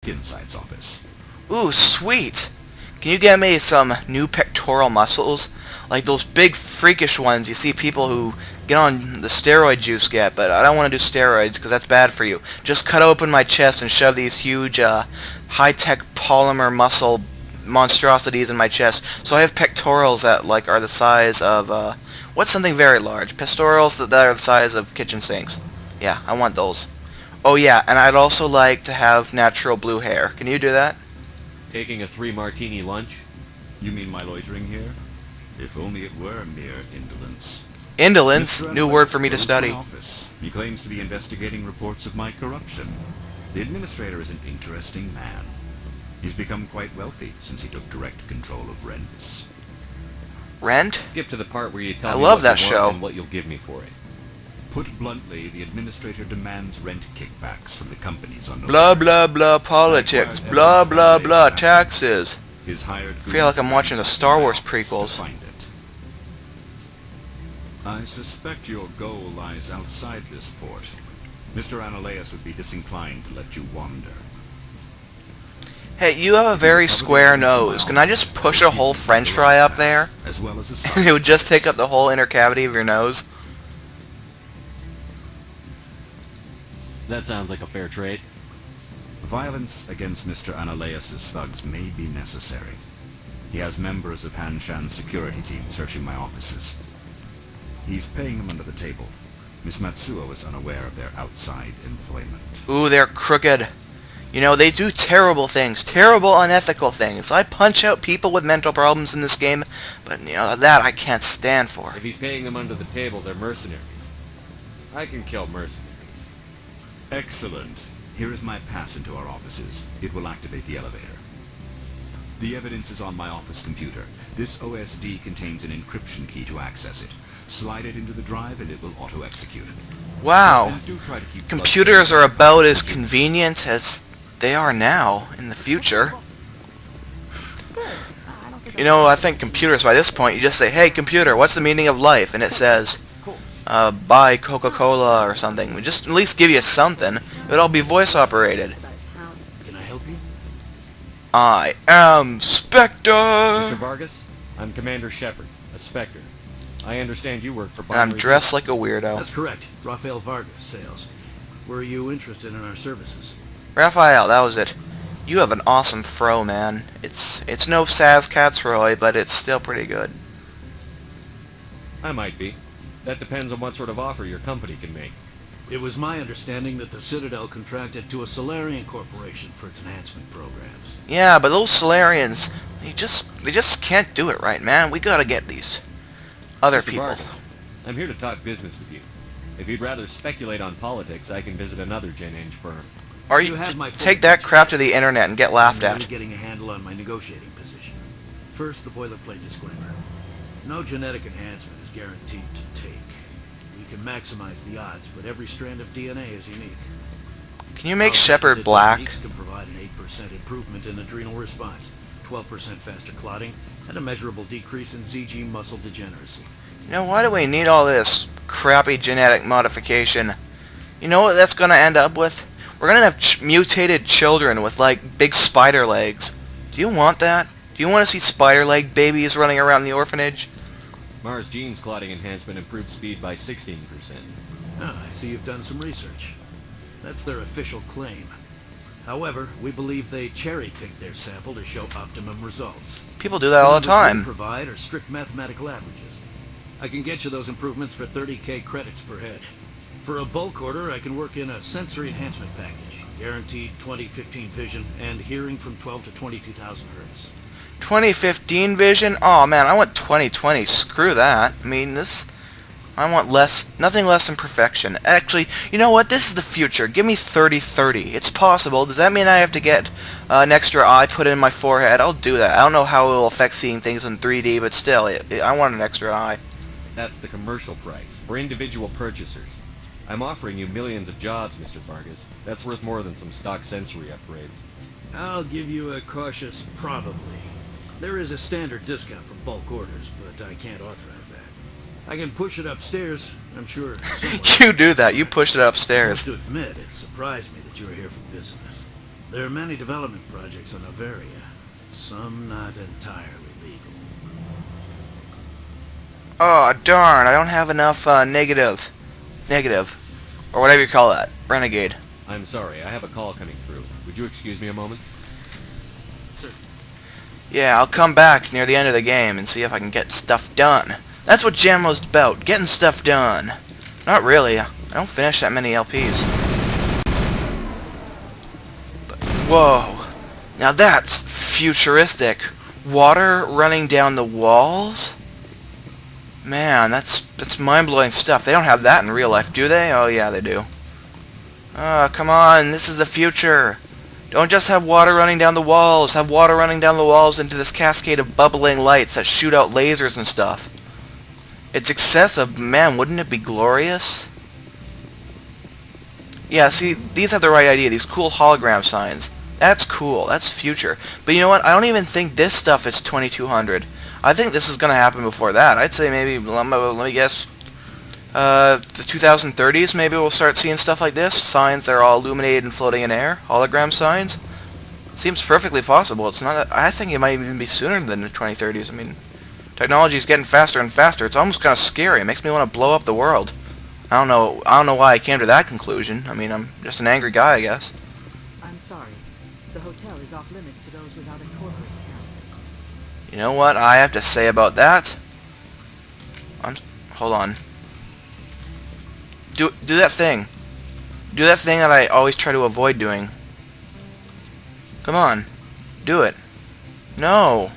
Insight's office. Ooh, sweet! Can you get me some new pectoral muscles? Like those big freakish ones you see people who get on the steroid juice get, but I don't want to do steroids because that's bad for you. Just cut open my chest and shove these huge high-tech polymer muscle monstrosities in my chest. So I have pectorals that like are the size of what's something very large? Pectorals that are the size of kitchen sinks. Yeah, I want those. Oh yeah, and I'd also like to have natural blue hair. Can you do that? Taking a 3-martini lunch? You mean my loitering here? If only it were mere indolence. Indolence? Mr. New word for me to Closed study. my office. He claims to be investigating reports of my corruption. The administrator is an interesting man. He's become quite wealthy since he took direct control of rents. Rent? Skip to the part where you tell I me love what that you want show. and what you'll give me for it. Put bluntly, the administrator demands rent kickbacks from the companies on Blah blah blah politics. Blah blah blah taxes. His hired I feel like I'm watching the Star Wars prequels. To find it. I suspect your goal lies outside this port. Mr. Ananias would be disinclined to let you wander. Hey, you have a very square nose. Can I just push a whole French fry up there? As well as And it would just take up the whole inner cavity of your nose? That sounds like a fair trade. Violence against Mr. Ananias' thugs may be necessary. He has members of Hanshan's security team searching my offices. He's paying them under the table. Miss Matsuo is unaware of their outside employment. Ooh, they're crooked. You know, they do terrible things. Terrible, unethical things. I punch out people with mental problems in this game, but, you know, that I can't stand for. If he's paying them under the table, they're mercenaries. I can kill mercenaries. Excellent. Here is my pass into our offices. It will activate the elevator. The evidence is on my office computer. This OSD contains an encryption key to access it. Slide it into the drive and it will auto-execute. Wow. And do try to keep Computers are about as convenient as they are now in the future. You know, I think computers by this point, you just say, hey computer, what's the meaning of life? And it says, buy Coca-Cola or something. We just at least give you something. It would all be voice operated. Can I help you? I am Spectre! Mr. Vargas, I'm Commander Shepard, a Spectre. I understand you work for And I'm dressed like a weirdo. That's correct. Rafael Vargas, sales. Were you interested in our services? Raphael, that was it. You have an awesome fro, man. It's no Saz Catsroy, but it's still pretty good. I might be. That depends on what sort of offer your company can make. It was my understanding that the Citadel contracted to a Solarian corporation for its enhancement programs. Yeah, but those Solarians, they just can't do it right, man. We gotta get these other Mr. people. Vargas, I'm here to talk business with you. If you'd rather speculate on politics, I can visit another Gen Eng firm. Or You you have my full take that attention. crap to the internet and get laughed I'm really at. getting a handle on my negotiating position. First, the boilerplate disclaimer. No genetic enhancement is guaranteed to take. We can maximize the odds, but every strand of DNA is unique. Can you make Our Shepard patented black? techniques can provide an 8% improvement in adrenal response, 12% faster clotting, and a measurable decrease in ZG muscle degeneracy. You know, why do we need all this crappy genetic modification? You know what that's gonna end up with? We're gonna have mutated children with, like, big spider legs. Do you want that? Do you want to see spider leg babies running around the orphanage? Mars Gene's clotting enhancement improved speed by 16%. Ah, I see you've done some research. That's their official claim. However, we believe they cherry-picked their sample to show optimum results. People do that all the numbers we time. provide are strict mathematical averages. I can get you those improvements for 30k credits per head. For a bulk order, I can work in a sensory enhancement package, guaranteed 20/15 vision and hearing from 12 to 22,000 hertz. 2015 vision? Oh man, I want 2020. Screw that. I mean, I want nothing less than perfection. Actually, you know what? This is the future. Give me 30/30. It's possible. Does that mean I have to get an extra eye put in my forehead? I'll do that. I don't know how it will affect seeing things in 3D, but still, I want an extra eye. That's the commercial price, for individual purchasers. I'm offering you millions of jobs, Mr. Vargas. That's worth more than some stock sensory upgrades. I'll give you a cautious probably. There is a standard discount for bulk orders, but I can't authorize that. I can push it upstairs, I'm sure. You do that. You push it I upstairs. have to admit, it surprised me that you were here for business. There are many development projects on Novaria, some not entirely legal. Oh, darn, I don't have enough negative, or whatever you call that, renegade. I'm sorry, I have a call coming through. Would you excuse me a moment? Sir. Yeah, I'll come back near the end of the game and see if I can get stuff done. That's what Jammo's about, getting stuff done. Not really, I don't finish that many LPs. But, whoa, now that's futuristic. Water running down the walls? Man, that's mind-blowing stuff. They don't have that in real life, do they? Oh, yeah, they do. Come on, this is the future. Don't just have water running down the walls. Have water running down the walls into this cascade of bubbling lights that shoot out lasers and stuff. It's excessive. Man, wouldn't it be glorious? Yeah, see, these have the right idea. These cool hologram signs. That's cool. That's future. But you know what? I don't even think this stuff is 2200. I think this is going to happen before that. I'd say maybe, let me guess, the 2030s, maybe we'll start seeing stuff like this. Signs that are all illuminated and floating in air. Hologram signs. Seems perfectly possible. It's not. I think it might even be sooner than the 2030s. I mean, technology is getting faster and faster. It's almost kind of scary. It makes me want to blow up the world. I don't know why I came to that conclusion. I mean, I'm just an angry guy, I guess. I'm sorry. The hotel is off limits to those without a corporate account. You know what I have to say about that? Hold on. Do that thing. Do that thing that I always try to avoid doing. Come on. Do it. No.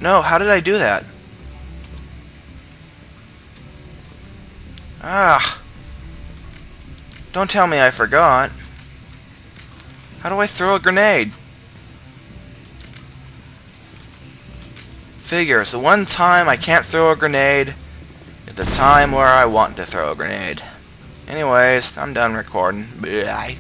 No, how did I do that? Ah. Don't tell me I forgot. How do I throw a grenade? Figures. The one time I can't throw a grenade is the time where I want to throw a grenade. Anyways, I'm done recording. Bye.